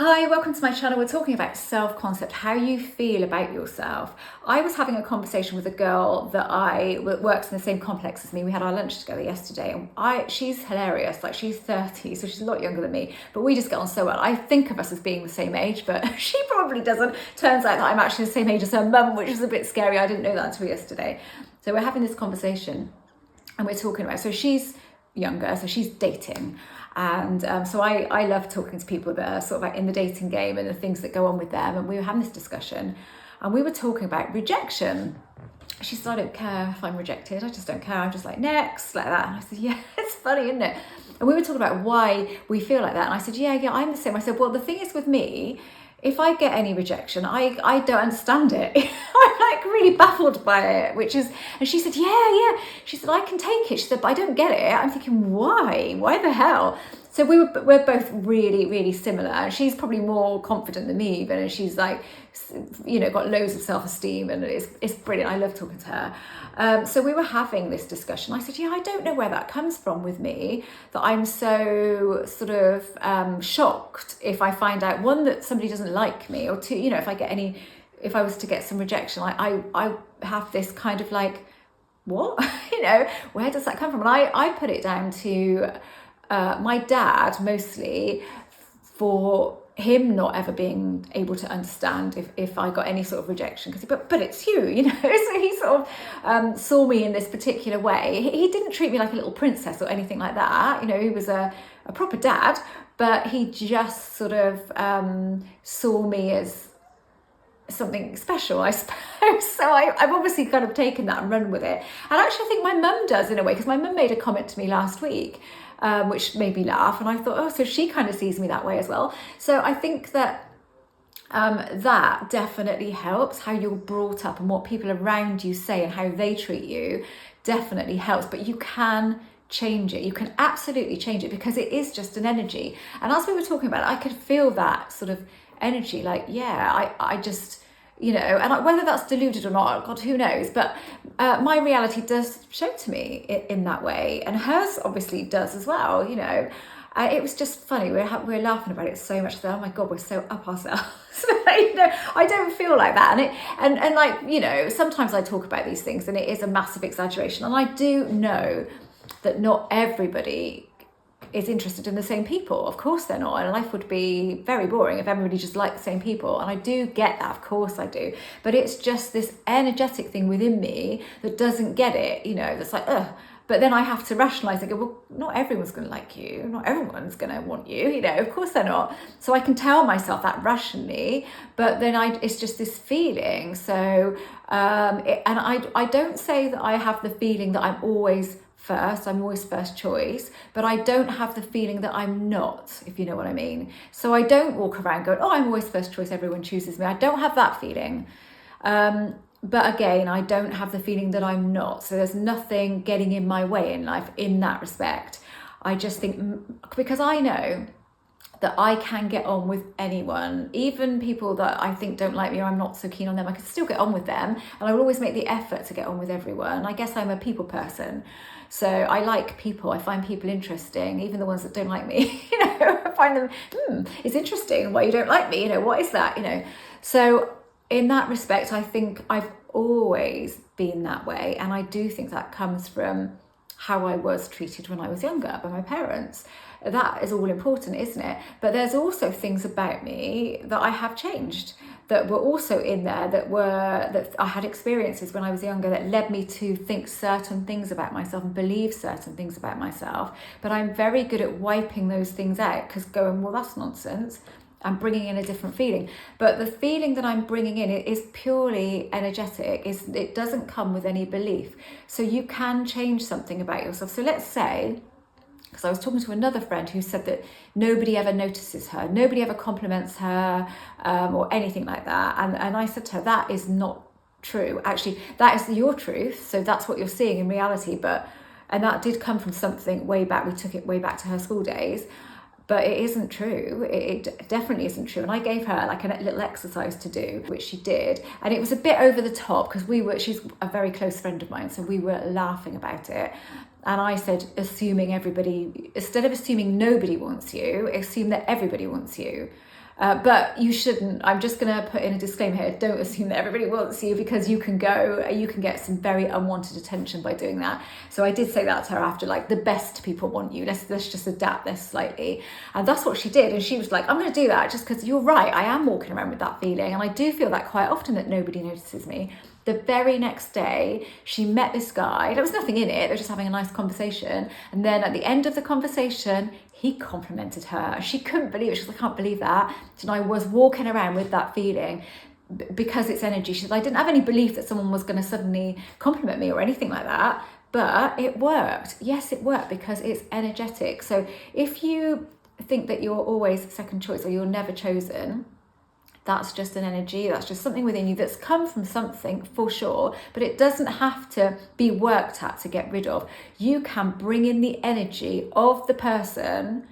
Hi, welcome to my channel. We're talking about self-concept, how you feel about yourself. I was having a conversation with a girl that works in the same complex as me. We had our lunch together yesterday, and she's hilarious. Like, she's 30, so she's a lot younger than me, but we just get on so well. I think of us as being the same age, but she probably doesn't. Turns out that I'm actually the same age as her mum, which is a bit scary. I didn't know that until yesterday. So we're having this conversation and we're talking about, so she's younger, so she's dating. And so I love talking to people that are sort of like in the dating game and the things that go on with them. And we were having this discussion and we were talking about rejection. She said, I don't care if I'm rejected. I just don't care. I'm just like, next, like that. And I said, yeah, it's funny, isn't it? And we were talking about why we feel like that. And I said, yeah, I'm the same. I said, well, the thing is with me, if I get any rejection, I don't understand it. I'm like really baffled by it, and she said, yeah. She said, I can take it. She said, but I don't get it. I'm thinking, why? Why the hell? So we're both really, really similar. And she's probably more confident than me even. And she's like, got loads of self-esteem, and it's brilliant. I love talking to her. So we were having this discussion. I said, yeah, I don't know where that comes from with me, that I'm so sort of shocked if I find out, one, that somebody doesn't like me, or two, if I was to get some rejection, I have this kind of like, what? Where does that come from? And I put it down to my dad, mostly, for him not ever being able to understand if I got any sort of rejection, but it's you, so he sort of saw me in this particular way. He didn't treat me like a little princess or anything like that. He was a proper dad, but he just sort of saw me as something special, I suppose. So I've obviously kind of taken that and run with it. And actually I think my mum does, in a way, because my mum made a comment to me last week, which made me laugh, and I thought, oh, so she kind of sees me that way as well. So I think that that definitely helps. How you're brought up and what people around you say and how they treat you definitely helps. But you can change it. You can absolutely change it, because it is just an energy. And as we were talking about it, I could feel that sort of energy, like, yeah, I just, and whether that's deluded or not, God, who knows, but my reality does show to me in that way, and hers obviously does as well. It was just funny. We're laughing about it so much that, oh my God, we're so up ourselves. I don't feel like that, and like, sometimes I talk about these things and it is a massive exaggeration, and I do know that not everybody is interested in the same people. Of course they're not, and life would be very boring if everybody just liked the same people, and I do get that, of course I do, but it's just this energetic thing within me that doesn't get it, that's like, ugh. But then I have to rationalize and go, well, not everyone's going to like you, not everyone's going to want you, of course they're not. So I can tell myself that rationally, but then it's just this feeling. So and I don't say that I have the feeling that I'm always first choice, but I don't have the feeling that I'm not, if you know what I mean. So I don't walk around going, oh, I'm always first choice, everyone chooses me. I don't have that feeling. But again, I don't have the feeling that I'm not. So there's nothing getting in my way in life in that respect. I just think, because I know that I can get on with anyone, even people that I think don't like me or I'm not so keen on them, I can still get on with them, and I will always make the effort to get on with everyone. I guess I'm a people person. So I like people, I find people interesting, even the ones that don't like me, I find them, it's interesting why you don't like me, what is that, So in that respect, I think I've always been that way. And I do think that comes from how I was treated when I was younger by my parents. That is all important, isn't it? But there's also things about me that I have changed, that were also in there, that I had experiences when I was younger that led me to think certain things about myself and believe certain things about myself. But I'm very good at wiping those things out, because going, well, that's nonsense. I'm bringing in a different feeling. But the feeling that I'm bringing in is purely energetic. It doesn't come with any belief. So you can change something about yourself. So let's say, because I was talking to another friend who said that nobody ever notices her, nobody ever compliments her, or anything like that. And I said to her, that is not true. Actually, that is your truth. So that's what you're seeing in reality. And that did come from something way back. We took it way back to her school days. But it isn't true. It definitely isn't true. And I gave her like a little exercise to do, which she did. And it was a bit over the top, because she's a very close friend of mine, so we were laughing about it. And I said, assuming everybody, instead of assuming nobody wants you, assume that everybody wants you. But you shouldn't. I'm just going to put in a disclaimer here. Don't assume that everybody wants you, because you can get some very unwanted attention by doing that. So I did say that to her after, like, the best people want you. Let's just adapt this slightly. And that's what she did. And she was like, I'm going to do that just because you're right. I am walking around with that feeling. And I do feel that quite often, that nobody notices me. The very next day, she met this guy. There was nothing in it. They were just having a nice conversation. And then at the end of the conversation, he complimented her. She couldn't believe it. She was like, I can't believe that. And I was walking around with that feeling because it's energy. She said, I didn't have any belief that someone was going to suddenly compliment me or anything like that. But it worked. Yes, it worked because it's energetic. So if you think that you're always second choice or you're never chosen, that's just an energy, that's just something within you that's come from something for sure, but it doesn't have to be worked at to get rid of. You can bring in the energy of the person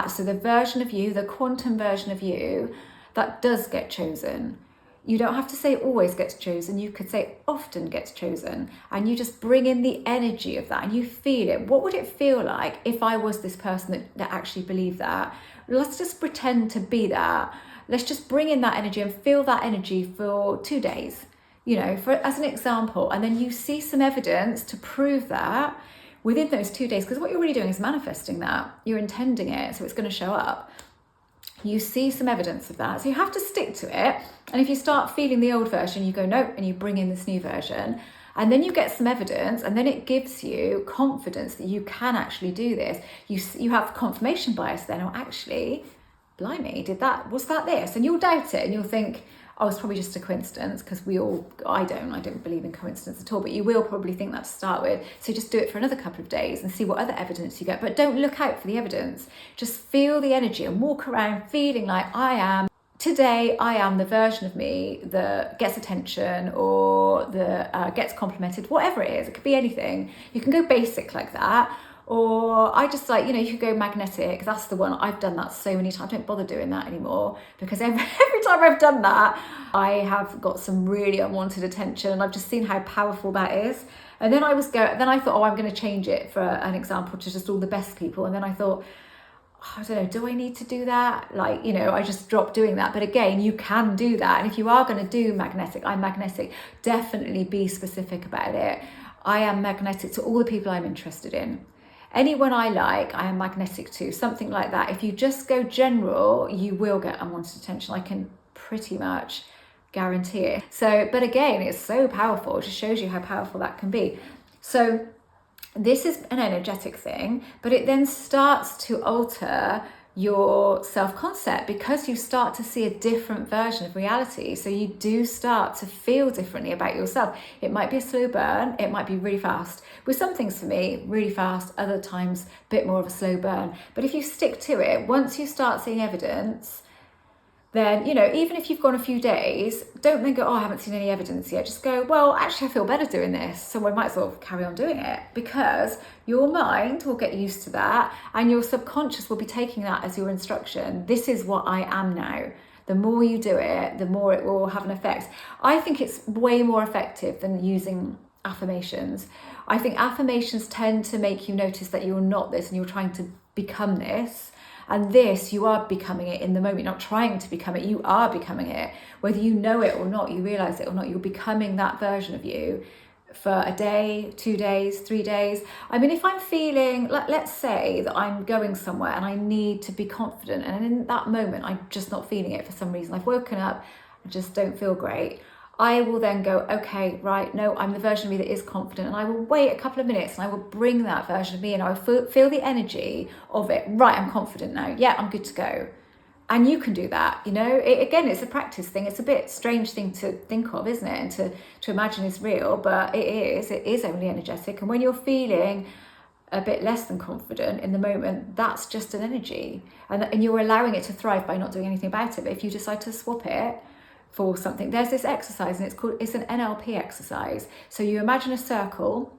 so the version of you, the quantum version of you, that does get chosen. You don't have to say always gets chosen, you could say often gets chosen, and you just bring in the energy of that and you feel it. What would it feel like if I was this person that actually believed that? Let's just pretend to be that. Let's just bring in that energy and feel that energy for 2 days, as an example. And then you see some evidence to prove that within those 2 days, because what you're really doing is manifesting that. You're intending it, so it's going to show up. You see some evidence of that. So you have to stick to it. And if you start feeling the old version, you go, no, and you bring in this new version. And then you get some evidence, and then it gives you confidence that you can actually do this. You have confirmation bias then, or actually, blimey, was that this? And you'll doubt it and you'll think, oh, it's probably just a coincidence, because I don't believe in coincidence at all, but you will probably think that to start with. So just do it for another couple of days and see what other evidence you get. But don't look out for the evidence. Just feel the energy and walk around feeling like today I am the version of me that gets attention or that gets complimented, whatever it is. It could be anything. You can go basic like that. Or I just you could go magnetic. That's the one. I've done that so many times. I don't bother doing that anymore, because every time I've done that, I have got some really unwanted attention, and I've just seen how powerful that is. And then I thought, oh, I'm going to change it for an example to just all the best people. And then I thought, I don't know, do I need to do that? I just dropped doing that. But again, you can do that. And if you are going to do magnetic, I'm magnetic, definitely be specific about it. I am magnetic to all the people I'm interested in. Anyone I like, I am magnetic to, something like that. If you just go general, you will get unwanted attention. I can pretty much guarantee it. So, but again, it's so powerful. It just shows you how powerful that can be. So this is an energetic thing, but it then starts to alter your self-concept, because you start to see a different version of reality. So you do start to feel differently about yourself. It might be a slow burn, it might be really fast. With some things for me, really fast, other times a bit more of a slow burn. But if you stick to it, once you start seeing evidence, then, even if you've gone a few days, don't then go, oh, I haven't seen any evidence yet. Just go, well, actually, I feel better doing this, so I might as well carry on doing it, because your mind will get used to that and your subconscious will be taking that as your instruction. This is what I am now. The more you do it, the more it will have an effect. I think it's way more effective than using affirmations. I think affirmations tend to make you notice that you're not this and you're trying to become this. And this, you are becoming it in the moment. You're not trying to become it, you are becoming it. Whether you know it or not, you realize it or not, you're becoming that version of you for a day, 2 days, 3 days. I mean, if I'm feeling, let's say that I'm going somewhere and I need to be confident, and in that moment, I'm just not feeling it for some reason. I've woken up, I just don't feel great. I will then go, okay, right, no, I'm the version of me that is confident, and I will wait a couple of minutes and I will bring that version of me and I will feel the energy of it. Right, I'm confident now. Yeah, I'm good to go. And you can do that, again, it's a practice thing. It's a bit strange thing to think of, isn't it? And to imagine is real, but it is only energetic. And when you're feeling a bit less than confident in the moment, that's just an energy. And you're allowing it to thrive by not doing anything about it. But if you decide to swap it for something, there's this exercise, and it's an NLP exercise. So you imagine a circle,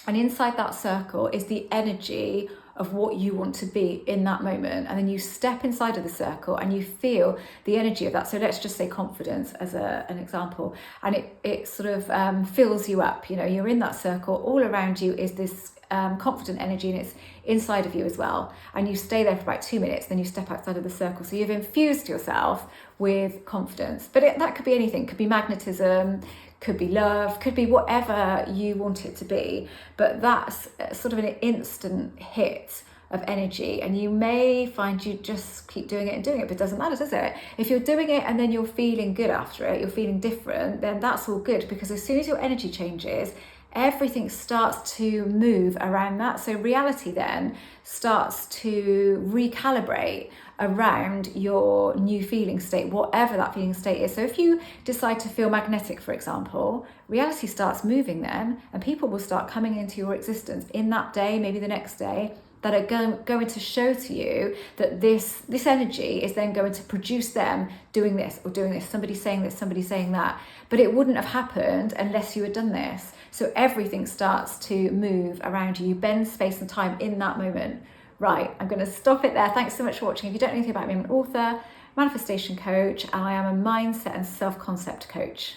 and inside that circle is the energy of what you want to be in that moment, and then you step inside of the circle and you feel the energy of that. So let's just say confidence as an example, and it sort of fills you up. You know, you're in that circle, all around you is this confident energy, and it's inside of you as well, and you stay there for about 2 minutes, then you step outside of the circle. So you've infused yourself with confidence, but that could be anything. Could be magnetism, could be love, could be whatever you want it to be, but that's sort of an instant hit of energy, and you may find you just keep doing it and doing it, but it doesn't matter, does it? If you're doing it and then you're feeling good after it, you're feeling different, then that's all good, because as soon as your energy changes, everything starts to move around that. So reality then starts to recalibrate around your new feeling state, whatever that feeling state is. So if you decide to feel magnetic, for example, reality starts moving then, and people will start coming into your existence in that day, maybe the next day, that are going to show to you that this energy is then going to produce them doing this or doing this, somebody saying this, somebody saying that. But it wouldn't have happened unless you had done this. So everything starts to move around you. You bend space and time in that moment. Right, I'm going to stop it there. Thanks so much for watching. If you don't know anything about me, I'm an author, manifestation coach, and I am a mindset and self-concept coach.